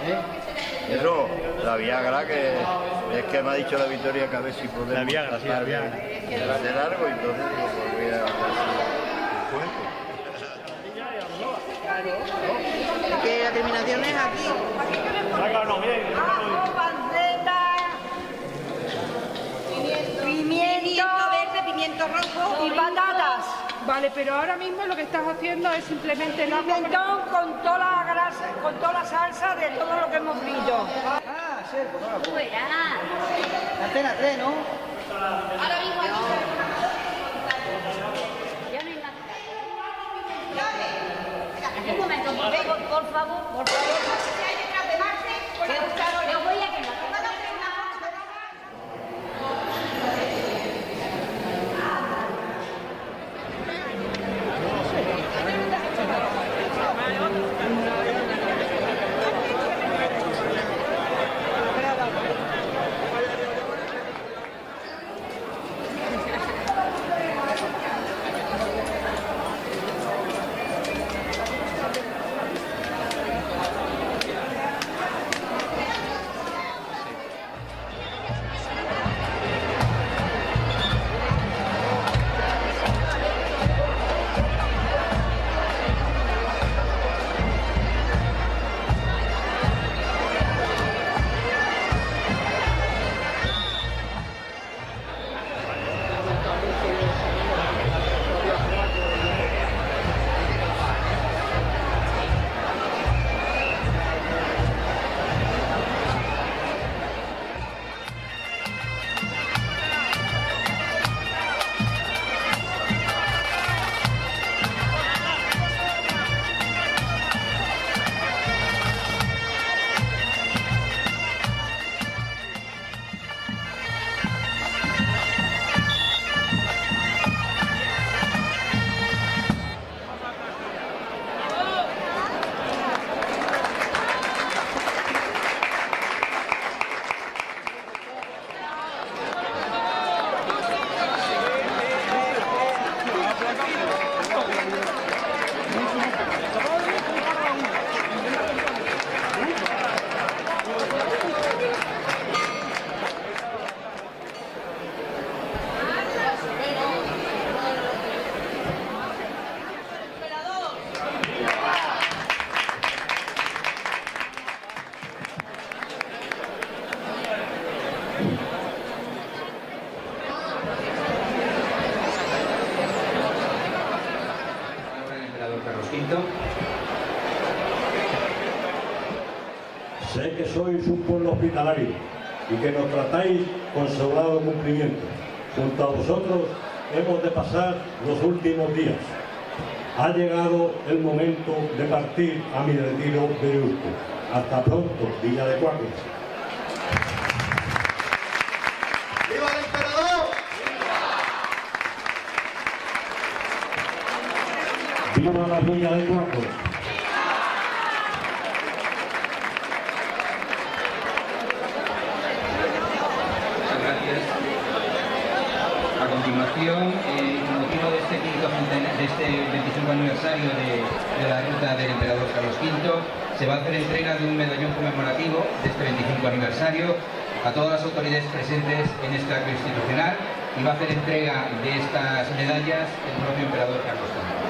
Eso, la Viagra, que es que me ha dicho la Victoria que a ver si podemos La Viagra, sí, la Viagra. de largo, y entonces pues voy a hacer Que la terminación es aquí. Pimiento verde, pimiento rojo y patatas. Vale, pero ahora mismo lo que estás haciendo es simplemente el agua pimentón con toda la grasa, con toda la salsa de todo lo que hemos frito. Ah, sí, pues no la puedo. La Antena 3, ¿no? Ahora mismo aquí. Ya no hay más. Un momento, por favor. Si hay detrás de Marce, Yo voy a que no. Sé que sois un pueblo hospitalario y que nos tratáis con sobrado cumplimiento. Junto a vosotros hemos de pasar los últimos días. Ha llegado el momento de partir a mi retiro de Yusto. Hasta pronto, Villa de Cuacos. ¡Viva el emperador! ¡Viva la Villa de Cuacos! A continuación, con motivo de este 25 aniversario de la ruta del emperador Carlos V, se va a hacer entrega de un medallón conmemorativo de este 25 aniversario a todas las autoridades presentes en este acto institucional, y va a hacer entrega de estas medallas el propio emperador Carlos V.